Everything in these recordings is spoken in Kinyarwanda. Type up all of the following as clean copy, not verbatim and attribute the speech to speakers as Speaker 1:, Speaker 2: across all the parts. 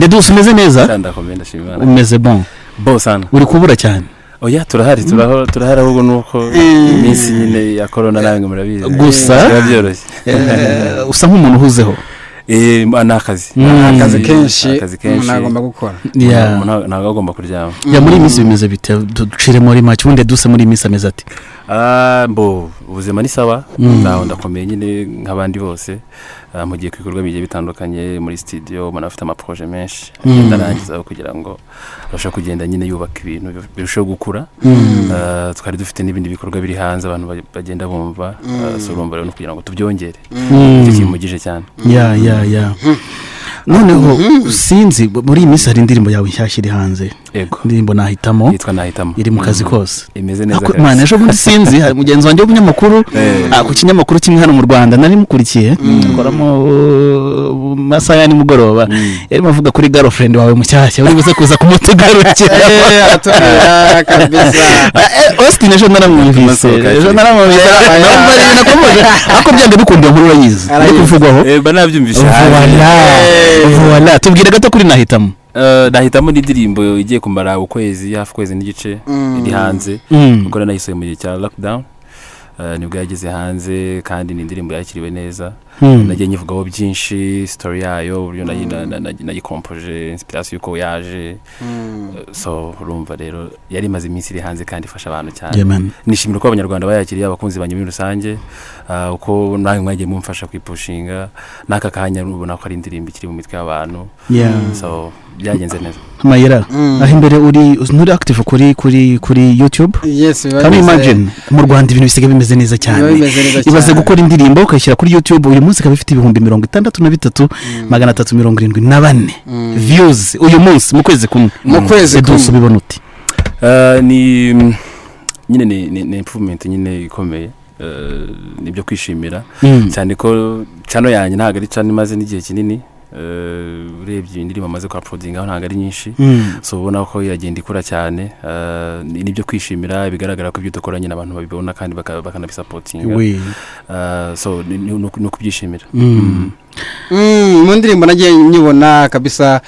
Speaker 1: Edouce umeze neza
Speaker 2: ndakomenda shimana
Speaker 1: umeze bon
Speaker 2: sana
Speaker 1: uri kubura cyane
Speaker 2: oya turahari ahubwo nuko iminsi nyine ya corona nange murabizi
Speaker 1: gusa
Speaker 2: byoroshye
Speaker 1: usa nk'umuntu uhuzeho
Speaker 3: akazi kenshi nagomba gukora
Speaker 2: ntago agomba kuryama
Speaker 1: ya muri iminsi bimeze bite ducire muri make ubundi Edouce muri iminsi ameze ati
Speaker 2: ubuzima ni sawa naho ndakomeye nyine nk'abandi bose mu gihe ibikorwa bigiye bitandukanye muri studio umuntu afite amaproje menshi ndarangiza kugira ngo abashe kugenda nyine yubaka ibintu birushaho gukura twari dufite n'ibindi bikorwa biri hanze abantu bagenda bumva so urumva rero no kugira ngo tubyongere kimugije cyane
Speaker 1: ya noneho sinzi muri iyi minsi hari indirimbo yawe nshyashya iri hanze indirimbo nahitamo
Speaker 2: yitwa nahitamo
Speaker 1: iri mu kazi kose
Speaker 2: imeze neza
Speaker 1: man ejo bundi sinzi hari mugenzi wanjye w'umunyamakuru ku kinyamakuru kimwe hano mu Rwanda nari mukurikiye akoramo masaha ya nimugoroba yarimo avuga kuri girlfriend wawe mushyashya uri buze kuza kumutugarukira
Speaker 3: kabisa
Speaker 1: Austin ejo naramwumvise nakomeje ako byanga bikundira nkuru urayizi ariko uvugwaho
Speaker 2: banabyumvisha
Speaker 1: voilà tubwire gato kuri nahitamo
Speaker 2: nahitamo n'indirimbo igiye kumara ukwezi hafi kwezi n'igice iri hanze kuko nayisohoye mu gihe cya lockdown nibwo yageze hanze kandi n'indirimbo yakiriwe neza nagiye nyivugaho byinshi story yayo uburyo nayikompoje inspiration yuko yaje so urumva rero yari maze iminsi iri hanze kandi ifasha abantu cyane nishimira ko abanyarwanda bayakiriye abakunzi banyu muri rusange uko nawe mwagiye mumfasha kwipushinga n'aka kanya ubona ko ari indirimbo ikiri mu mitwe y'abantu so byagenze neza
Speaker 1: Mayera aho imbere uri active kuri YouTube can you imagine mu Rwanda ibintu bisigaye bimeze neza cyane ibaze gukora indirimbo ukayishyira kuri YouTube uyu munsi ikaba ifite 63,374 views uyu munsi mu kwezi kumwe Edouce ubibona uti
Speaker 2: ni nyine ni improvement nyine ikomeye nibyo kwishimira cyane ko channel yanjye ntago ari channel imaze n'igihe kinini urebye indirimbo amaze kwa uploading aho ntago ari nyinshi so ubona ko iragenda ikura cyane nibyo kwishimira bigaragara ko ibyo dukoranye n'abantu babibona kandi bakanabisupportinga so no kubyishimira
Speaker 3: mu ndirimbo nagiye nyibona kabisa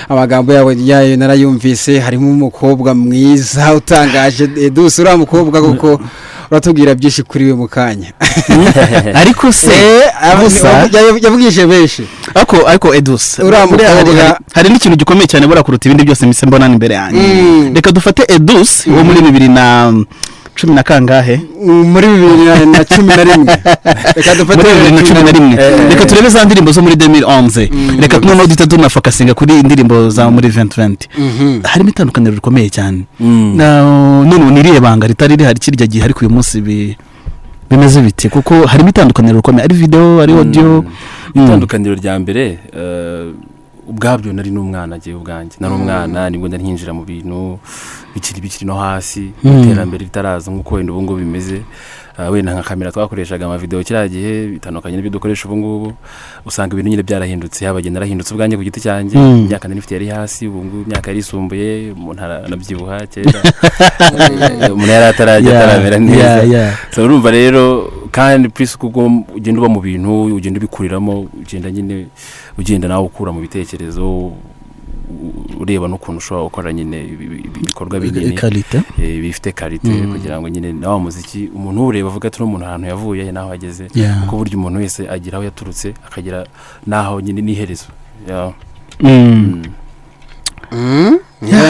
Speaker 3: amagambo yawe narayumvise harimo umukobwa mwiza utangaje Edouce uri umukobwa kuko uratubwira byinshi kuri we mukanya
Speaker 1: ariko se
Speaker 3: yabwije benshi
Speaker 1: ariko Edouce hari n'ikintu gikomeye cyane burakuruta ibindi byose mise mbona imbere yanjye reka dufate Edouce wo muri 2010 na kangahe
Speaker 3: muri 2011 reka dufate
Speaker 1: 2011 reka turebe za ndirimbo zo muri 2011 reka noneho duhita tunafakasinga kuri indirimbo za muri 2020 harimo itandukaniro rikomeye cyane none niriye banga ritari rihari kirya gihe ariko uyu munsi bimeze bite kuko harimo itandukaniro rikomeye ari video ari audio
Speaker 2: itandukaniro rya mbere ubwabyo nari n'umwana agiye ubwanjye nari umwana nibwo nhinjira mu bintu bikiri no hasi iterambere ritaraza nk'uko wenda ubu ngubu bimeze wenda nka kamera twakoreshaga ama video kiragihe bitandukanye n'ibyo dukoresha ubu ngubu usanga ibintu nyine byarahindutse yabagenda arahindutse ubwanjye ku giti cyanjye imyaka nari mfite yari hasi ubu ngubu imyaka yari isumbuye umuntu anabyibuha kera umuntu yari ataramera neza so urumva rero kandi plus kuko ugenda uba mu bintu ugenda ubikuriramo ugenda nawe ukura mu bitekerezo ureba n'ukuntu ushobora gukora nyine ibikorwa binini bifite quality kugira ngo nyine nawe muziki umuntu ureba avuga ati n'umuntu ahantu yavuye naho ageze kuko buryo umuntu wese agira aho yaturutse akagira naho nyine niherezo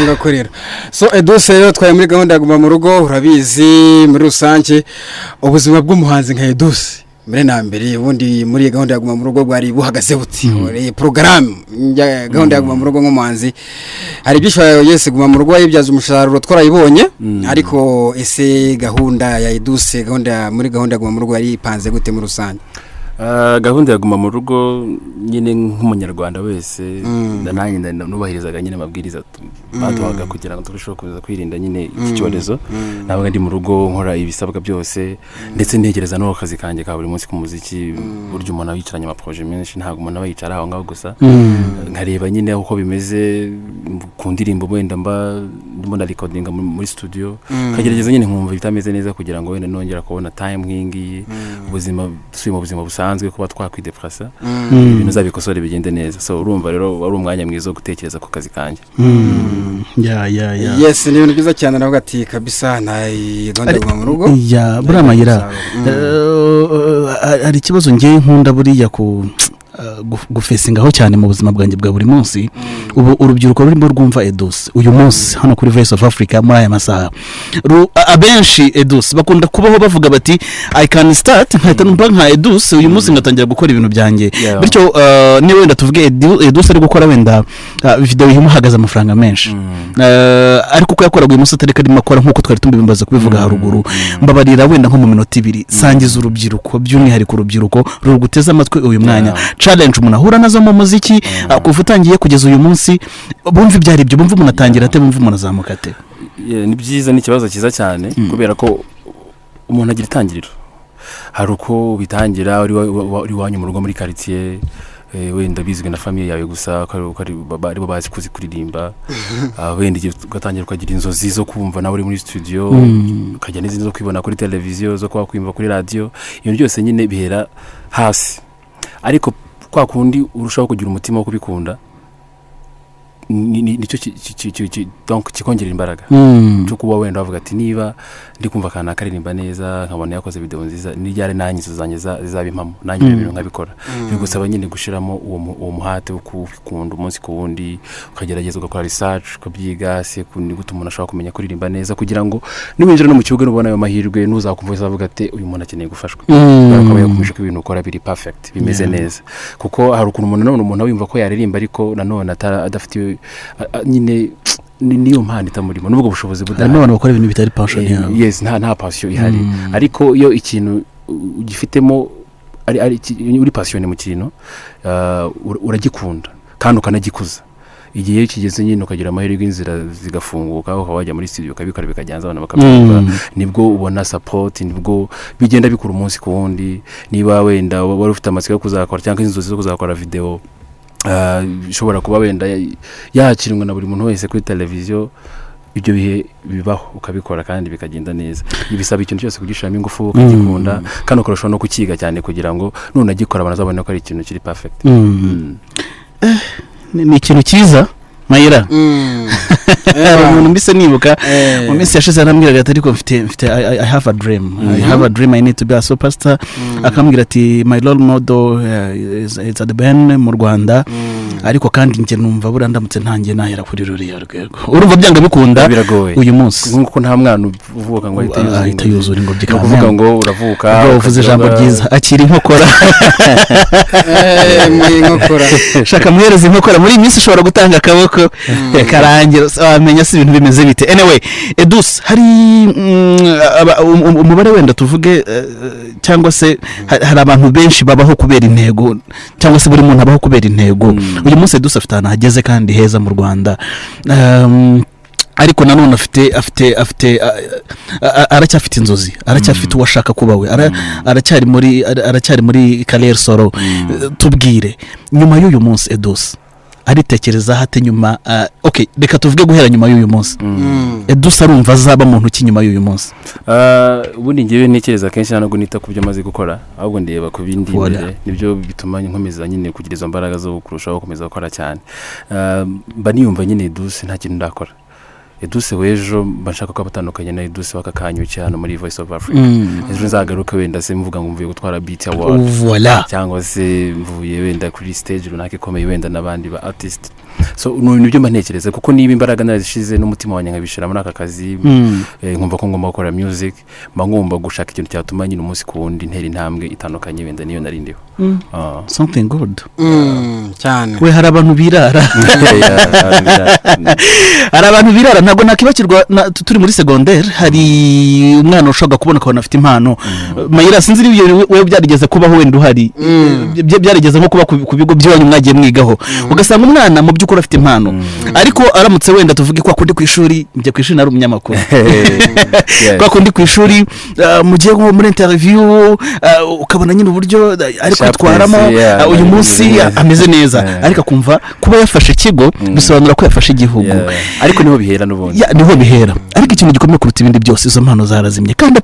Speaker 3: ngakorera so Edouce rero twaye muri gahunda ya guma mu rugo urabizi muri rusange ubuzima bw'umuhanzi nka Edouce mbere na mbere ubundi muri gahunda ya guma mu rugo bwari buhagaze buti program gahunda ya guma mu rugo nk'umuhanzi hari byinshi yese guma mu rugo yibyaza umusaruro twarayibonye ariko ese gahunda ya Edouce muri gahunda ya guma mu rugo yari ipanze gute muri rusange
Speaker 2: gahunda ya guma mu rugo nyine nk'umunyarwanda wese nanjye nubahirizaga nyine amabwiriza baduhaga kugira ngo turusheho kuza kwirinda nyine iki cyorezo nabaga ndi mu rugo nkora ibisabwa byose ndetse ntegereza no akazi kanjye ka buri munsi ku muziki buryo umuntu abicaranye amaproje menshi ntago umuntu abicara aho ngaho gusa nkareba nyine uko bimeze ku ndirimbo wenda ndimo na recording muri studio kagerageza nyine nkumva bitameze neza kugira ngo wenda nongera kubona time nk'ingiyi ubuzima dusuye mu buzima busanzwe bisanzwe kuba twakwidepressa ibintu zabikosore bigende neza so urumva rero wari umwanya mwiza wo gutekereza ku kazi kanjye
Speaker 3: yes ni ibintu byiza cyane navuga ati kabisa nta gahunda yo mu rugo
Speaker 1: buriya Mayira hari ikibazo ngiye nkunda buriya gufesingaho cyane mu buzima bwanjye bwa buri munsi ubu urubyiruko rurimo rwumva Edouce uyu munsi hano kuri Voice of Africa muri aya masaha abenshi Edouce bakunda kubaho bavuga bati I can start nkahita numva nka Edouce uyu munsi ngatangira gukora ibintu byanjye bityo niba wenda tuvuge Edouce ari gukora wenda video imuhagaze amafaranga menshi ariko uko yakoraga uyu munsi atareka arimo akora nkuko twari tumbibaza kubivuga haruguru mbabarira wenda nko mu minota 2 sangiza urubyiruko by'umwihariko urubyiruko ruguteza amatwi uyu mwanya challenge umuntu ahura nazo mu muziki kuva utangiye kugeza uyu munsi bumva ibyari byo bumva umuntu atangira ate bumva umuntu azamuka ate
Speaker 2: ni byiza ni ikibazo cyiza cyane kubera ko umuntu agira itangiriro hari uko bitangira uri wanyu mu rugo muri quartier wenda bizwe na famille yawe gusa bari bazi kuzikuririmba wenda ugatangira ukagira inzozi zo kumva nawe uri muri studio ukajya n'izindi zo kwibona kuri televiziyo zo kwimva kuri radio ibintu byose nyine bihera hasi ariko kwa kundi urushaho kugira umutima wo kubikunda nicyo donc kikongera imbaraga cyo kuba wenda bavuga ati niba ndi kumva kana karirimba neza nkabona yakoze video nziza nijyare nanyizo zanye zabimpamo nanjye ibintu nkabikora bigusaba nyine gushiramo uwo muhate wo kubikunda umunsi ku wundi ukagerageza ugakora research ukabyiga se kundi gutuma umuntu ashobora kumenya kuririmba neza kugira ngo niwinjira no mu kibuga nubona ayo mahirwe nuzakumva uzavuga ati uyu muntu akeneye gufashwa bakaba yakomeje ko ibintu ukora biri perfect bimeze neza kuko hari ukuntu umuntu wumva ko yaririmba ariko nanone adafite nyine niyo mpano itamurimo nubwo bushobozi budahari
Speaker 1: n'abantu bakora ibintu bitari passion
Speaker 2: yes nta passion ihari ariko iyo ikintu ugifitemo ari uri passion mu kintu uragikunda kandi ukanagikuza igihe kigeze nyine ukagira amahirwe inzira zigafunguka ukawajya muri studio ukabikora bikajyanza abana bakabyumva nibwo ubona support nibwo bigenda bikura umunsi ku wundi niba wenda wari ufite amatsiko yo kuzakora cyangwa inzozi zo kuzakora video ishobora kuba wenda yakirinwa na buri muntu wese kuri televiziyo ibyo bihe bibaho ukabikora kandi bikagenda neza ibisaba ikintu cyose kugishiramo ingufu ukagikunda kandi ukoreshwa no kukiga cyane kugira ngo none agikora banazabona ko ari ikintu kiri perfect
Speaker 1: ni ikintu cyiza Mayira umuntu mbise nibuka mu minsi yashize arambwira ati ariko mfite I have a dream I need to be a superstar akambwira ati my role model is at the Ben mu Rwanda ariko kandi nje numva burandamutse ntangiye nahera kuri ruriya rwego urumva byanga bikunda uyu munsi
Speaker 2: nkuko nta mwana uvuka ngo
Speaker 1: ahita yuzura ngo
Speaker 2: kuvuga ngo uravuka
Speaker 1: uvuze ijambo ryiza akira inkokora shaka muhereza inkokora muri minsi ushobora gutanga akaboko karangira amenya si ibintu bimeze bite anyway Edouce hari umubare wenda tuvuge cyangwa se hari abantu benshi babaho kubera intego cyangwa se buri muntu abaho kubera intego uyu munsi Edouce afite ahantu hageze kandi heza mu Rwanda ariko nanone afite aracyafite inzozi aracyafite uwashaka kuba we aracyari muri carrière solo tubwire nyuma y'uyu munsi Edouce aritekereza hate nyuma okay reka tuvuge guhera nyuma y'uyu munsi Edouce arumva azaba mu ntuki nyuma y'uyu munsi
Speaker 2: ubundi ngiye ntekereza kenshi ntabwo nita kubyo amaze gukora ahubwo ndeba ku bindi imbere nibyo bituma nkomeza nyine kugira izo mbaraga zo kurushaho gukomeza gukora cyane mba niyumva nyine Edouce nta kintu ndakora Edouce wejo bashaka ko batandukanye na Edouce wakakanyu cyane muri Voice of Africa ejo nzagaruka wenda se mvuga ngo mvuye gutwara beat award cyangwa se mvuye wenda kuri stage runaka ikomeye wenda nabandi ba artist so nibyo mba ntekereza kuko niba imbaraga nazishize n'umutima wanjye nkabishira muri aka kazi nkumva ko ngomba gukora music mba ngomba gushaka ikintu cyatuma nyine umunsi ku wundi ntera intambwe itandukanye wenda niyo narindiho
Speaker 1: something good
Speaker 3: cyane
Speaker 1: we hari abantu birara hari abantu birara ntabwo nakibakirwa turi muri secondaire hari umwana ushaka kubona ko afite impano Mayira sinzi ibyo we byarigeze kubaho wenda uhari byarigeze nko kuba ku bigo by'abanyu mwagiye mwigaho ugasanga umwana mu by'ukuri afite impano ariko aramutse wenda tuvuge ko akundi ku ishuri njye ku ishuri nari umunyamakuru kwa kundi ku ishuri mugiye nko muri interview ukabona nyine uburyo ari kwitwaramo uyu munsi ameze neza ariko akumva kuba yafashe ikigo bisobanura ko yafashe igihugu
Speaker 2: ariko niho bihera n'ubundi
Speaker 1: niho bihera ariko ikintu gikomeye kuruta ibindi byose izo mpano zarazimye kandi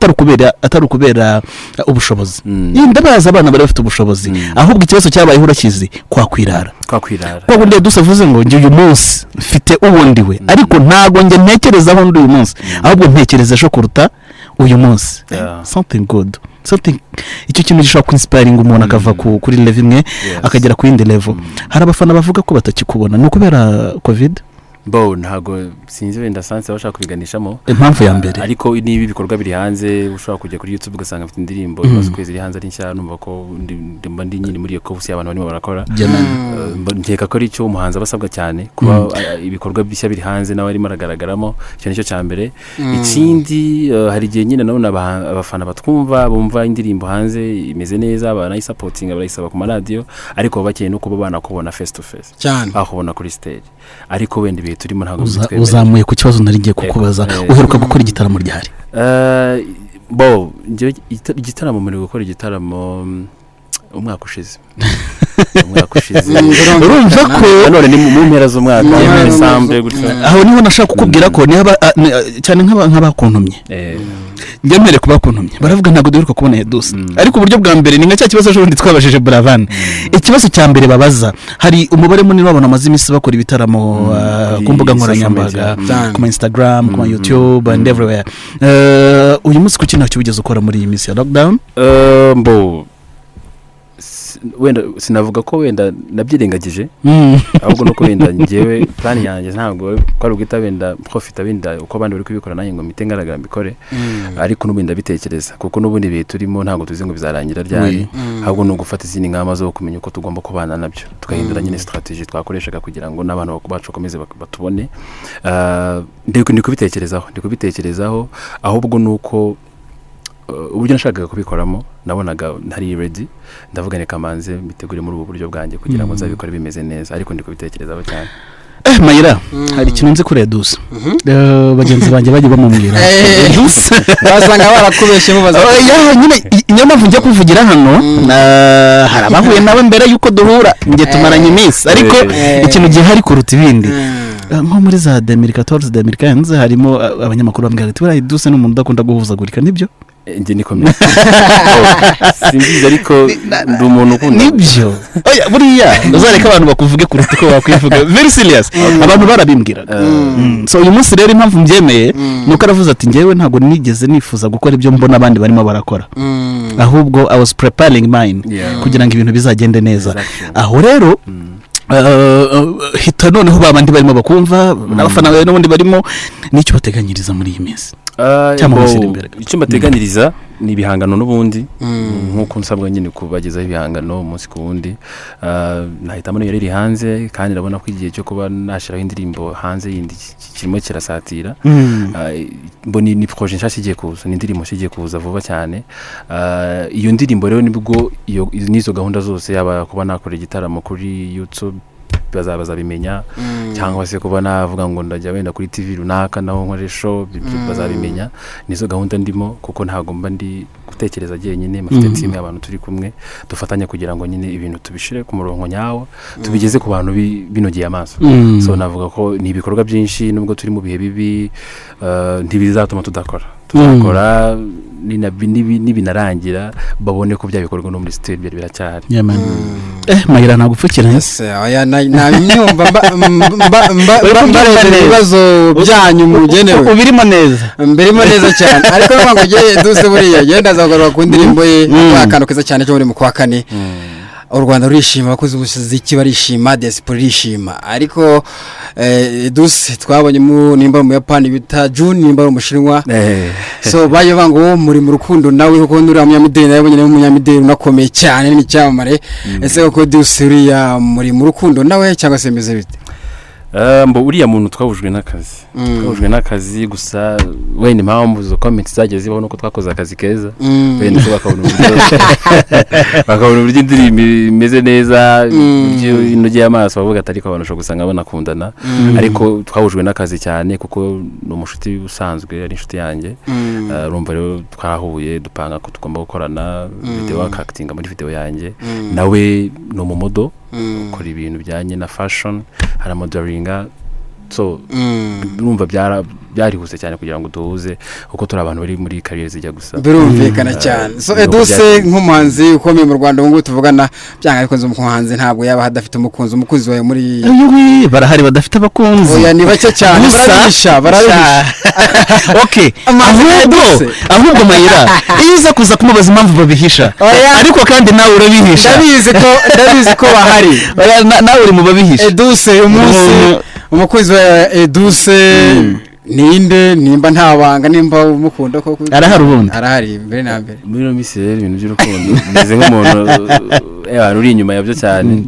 Speaker 1: atari ukubera ubushobozi ndabaza abana bari bafite ubushobozi ahubwo ikibazo cyabayeho urakizi kwakwirara kwa kundi dusavuze ngo njye uyu munsi mfite ubundi we ariko ntago njye ntekerezaho ndi uyu munsi ahubwo ntekereza ejo kuruta uyu munsi something good something icyo kintu gishobora kwinspiring umuntu akava kuri level imwe akagera ku yindi level hari abafana bavuga ko batakikubona ni ukubera covid
Speaker 2: ntago sinzi wenda sanse bashaka kubiganishamo
Speaker 1: impamvu ya mbere
Speaker 2: ariko niba ibikorwa biri hanze ushobora kujya kuri YouTube ugasanga afite indirimbo imaze kwezi iri hanze ari nshya numva ko ndi nyine muri iyo kobusi abantu barimo barakora nkeka ko ari cyo umuhanzi abasabwa cyane kuba ibikorwa bishya biri hanze nawe arimo aragaragaramo cyo nicyo cya mbere ikindi hari igihe nyine nabona abafana batwumva bumva indirimbo hanze imeze neza banayisapotinga barayisaba ku maradiyo ariko bakeneye no kuba banakubona face to face bakubona kuri stage ariko wenda ibihe turimo ntabwo
Speaker 1: uzamuye ku kibazo nari ngiye kukubaza uheruka gukora igitaramo ryari
Speaker 2: igitaramo muri gukora igitaramo umwaka ushize
Speaker 1: urumva ko
Speaker 2: none ni mu mpera z'umwaka Desembre gutya
Speaker 1: aho niho nashaka kukubwira ko cyane nk'abakuntumye njye mbere kubakuntumye baravuga ntabwo duheruka kubona Edouce ariko uburyo bwa mbere ni nka cya kibazo ejo twabajije Buravan ikibazo cya mbere babaza hari umubare munini wabona amaze iminsi bakora ibitaramo ku mbuga nkoranyambaga ku Instagram ku YouTube and everywhere uyu munsi kuki ntacyo bigeze ukora muri iyi minsi ya lockdown
Speaker 2: wenda sinavuga ko wenda nabyirengagije ahubwo nuko wenda njyewe plan yanjye ntabwo kwari ugita wenda profita wenda uko abandi bari kubikora nanjye ngo mite ngaragara mbikore ariko n'ubundi ndabitekereza kuko n'ubundi bihe turimo ntabwo tuzi ngo bizarangira ryari ahubwo no gufata izindi ngamba zo kumenya uko tugomba kubana nabyo tukahindura nyine strategy twakoreshaga kugira ngo n'abantu bacu bakomeze batubone ndi kubitekerezaho ahubwo nuko uburyo nashakaga kubikoramo nabonaga ntari ready ndavuga ne kamanze bitegure muri ubu buryo bwanjye kugira ngo nzabikore bimeze neza ariko ndi kubitekerezaho cyane
Speaker 1: Mayira hari ikintu nzi kuri Edouce bagenzi banjye bagiye bamubwira Edouce
Speaker 3: basanga barakubeshye mubaza
Speaker 1: nyine nyamavu njya kuvugira hano hari abahuye nawe mbere yuko duhura njye tumaranye iminsi ariko ikintu gihe hari kuruta ibindi nko muri za 2014 2015 harimo abanyamakuru bambwira ati buriya Edouce ni umuntu udakunda guhuzagurika nibyo
Speaker 2: njye nikomeye simbizi ariko ndi umuntu ukunda
Speaker 1: nibyo buriya uzareka abantu bakuvuge kuruta ko bakwivuga very serious abantu barabimbwira so uyu munsi rero impamvu mbyemeye nuko aravuze ati njyewe ntabwo nigeze nifuza gukora ibyo mbona abandi barimo barakora ahubwo I was preparing mine kugira ngo ibintu bizagende neza aho rero hita noneho babandi barimo bakumva n'abafana bawe n'ubundi barimo nicyo bateganyiriza muri iyi minsi
Speaker 2: icyo bateganyiriza ni ibihangano n'ubundi nk'uko nsabwa nyine kubagezaho ibihangano umunsi ku wundi nahitamo niyo riri hanze kandi ndabona ko igihe cyo kuba nashyiraho indirimbo hanze yindi kirimo kirasatira ni projet nshya igiye kuza ni indirimbo igiye kuza vuba cyane iyo ndirimbo rero nibwo n'izo gahunda zose yaba kuba nakora igitaramo kuri YouTube bazabimenya cyangwa se kuba navuga ngo ndajya wenda kuri TV runaka naho nkore show bazabimenya nizo gahunda ndimo kuko ntago mba ndi gutekereza nyine mafite team y'abantu turi kumwe dufatanya kugira ngo nyine ibintu tubishire ku murongo nyawo tubigeze ku bantu binogeye amaso so navuga ko ni ibikorwa byinshi nubwo turi mu bihe bibi ntibizatuma tuzakora nibinarangira babone ko byabikorwa no muri studio biracyari
Speaker 1: Mayira nagupfukira
Speaker 3: oya nanyumva mba ibibazo byanyu mugenewe
Speaker 1: ubirimo neza
Speaker 3: cyane ariko ngo ngiye Edouce buriya genda azagaruka ku ndirimbo ye akantu keza cyane cyo muri mu kwa kane u Rwanda rurishima abakozi b'umuziki barishima diaspora irishima ariko Edouce twabonye nimba mu Yapani bita June nimba umushinwa so bayo bango muri mu rukundo nawe kuko ndura munyamideli yabonye mu munyamideli unakomeye cyane n'icyamamare ese ko Edouce uriya muri mu rukundo nawe cyangwa se meze bite
Speaker 2: mbo uriya muntu twahujwe n'akazi gusa wenda impamvu zo comments zageze zibaho nuko twakoze akazi keza wenda bakabona uburyo indirimbo imeze neza inogeye amaso bavuga ati ariko abantu gusanga banakundana ariko twahujwe n'akazi cyane kuko ni umushuti usanzwe ari inshuti yanjye urumva rero twahuye dupanga ko tugomba gukorana video acting muri video yanjye nawe ni umumodo ukora ibintu bijyanye na fashion haramodelinga so urumva byarihuse cyane kugira ngo duhuze uko turi abantu bari muri career zijya gusa
Speaker 3: birumvikana cyane. So Edouce nk'umuhanzi ukomeye mu Rwanda ngo tuvugana byanga ariko umuhanzi ntabwo yaba hadafite umukunzi wawe muri
Speaker 1: barahari badafite abakunzi
Speaker 3: oya ni bake cyane barabihisha
Speaker 1: okay ahubwo mayira iza kuza kumubaza impamvu babihisha ariko kandi nawe urabihisha
Speaker 3: ndabizi ko bahari
Speaker 1: nawe uri mu babihisha.
Speaker 3: Edouce umunsi umukunzi wa Edouce ninde nimba ntabanga nimba umukunda ko arahari mbere na mbere
Speaker 2: muri no misere ibintu by'urukundo meze nk'umuntu uri inyuma yabyo cyane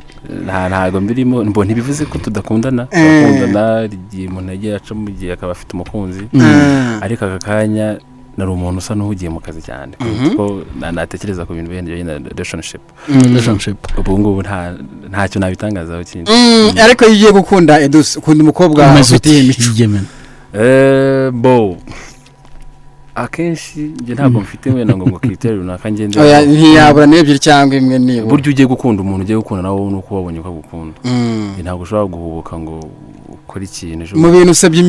Speaker 2: ntago mbirimo mbo ntibivuze ko tudakundana igihe umuntu yagiye aca mu gihe akaba afite umukunzi ariko aka kanya nari umuntu usa n'uhugiye mu kazi cyane kuko natekereza ku bintu bijyanye na relationship ubu ngubu ntacyo nabitangazaho kindi
Speaker 3: ariko yigiye gukunda Edouce ukunda umukobwa ufite imico
Speaker 2: bo akenshi nje ntabwo mfite wenda ngo criterion runaka ngende
Speaker 3: ntiyabura n'ebyiri cyangwa imwe niba
Speaker 2: buryo ugiye gukunda umuntu ugiye gukunda nawe nuko wabonye ko gukunda ntabwo ushobora guhubuka ngo ukora ikintu
Speaker 3: mu bintu usabye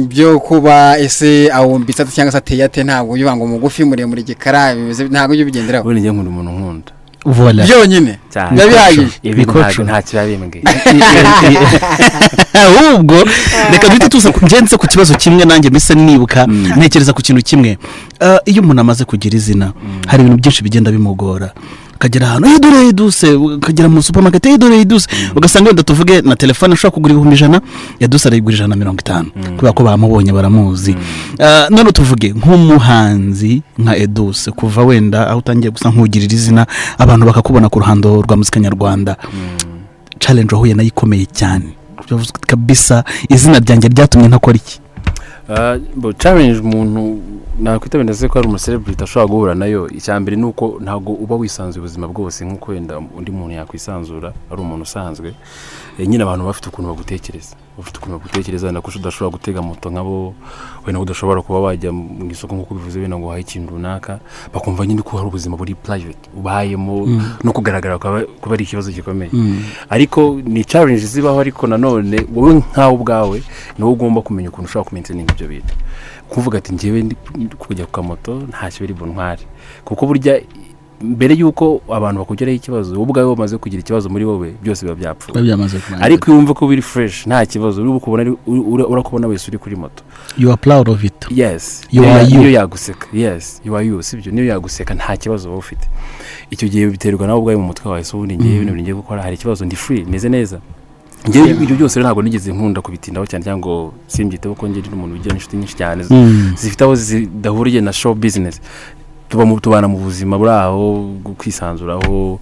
Speaker 3: byo kuba ese awumbitsa cyangwa se ateyate ntabwo yubanga umugufi muremure gikara ntabwo ujye bigenderaho
Speaker 2: bone ngiye nkunda umuntu nkunda
Speaker 3: Voilà. Byonyine. Yabihaye.
Speaker 2: Ibikoco nta kirabimbwe.
Speaker 1: Ahubwo reka duhite tuza kugenza ku kibazo kimwe nanjye mise nibuka ntekereza ku kintu kimwe. Iyo umuntu amaze kugira izina hari ibintu byinshi bigenda bimugora. Kagera hano Edouce kagera mu supermarket Edouce ugasanga wenda tuvuge na telefone ashaka kugura 100 Edouce arayigura 150 kubera ko bamubonye baramuzi. None tuvuge nk'umuhanzi nka Edouce kuva wenda aho utangiye gusa nkugirira izina abantu bakakubona ku ruhando rwa muzika nyarwanda. Challenge ahuye nayikomeye cyane kabisa izina ryanjye ryatumye ntakora iki.
Speaker 2: Challenge umuntu nakwita bendeze ko ari umucelebrity ashobora guhura nayo icyambere nuko ntago uba wisanzuye ubuzima bwose nkuko wenda undi muntu yakwisanzura ari umuntu usanzwe nyine abantu bafite ukuntu bagutekereza nako udashobora gutega moto nkabo wenda udashobora kuba wajya mu isoko nkuko bivuze wenda ngo haye ikintu runaka bakumva nyine ko hari ubuzima buri private ubahayemo no kugaragara kuba ari ikibazo gikomeye ariko ni challenge zibaho ariko nanone wowe nkawe ubwawe niwo ugomba kumenya ukuntu ushobora kumaintain ibyo bintu kuvuga ati ngewe kujya ku moto ntacyo biri buntware kuko burya mbere yuko abantu bakugeraho ikibazo ubwawe bamaze kugira ikibazo muri wowe byose biba byapfuye ariko yumva ko biri fresh nta kibazo uri kubona urakubona wese uri kuri moto
Speaker 1: you are proud of it.
Speaker 2: Yes,
Speaker 1: you are you.
Speaker 2: Yaguseka. Yes, you are you. Sibyo niyo yaguseka nta kibazo wowe ufite icyo gihe biterwa nawe ubwawe mu mutwe wawe so ubundi ngewe ibintu ngiye gukora hari ikibazo ndi free meze neza ngewe ibyo byose ntabwo nigeze nkunda kubitindaho cyane cyangwa simbyiteho ko ngewe umuntu ugira inshuti nyinshi cyane zifite aho zidahuriye na show business tubana mu buzima buraho kwisanzuraho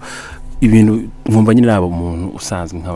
Speaker 2: ibintu nkumva nyine nabo umuntu usanzwe nka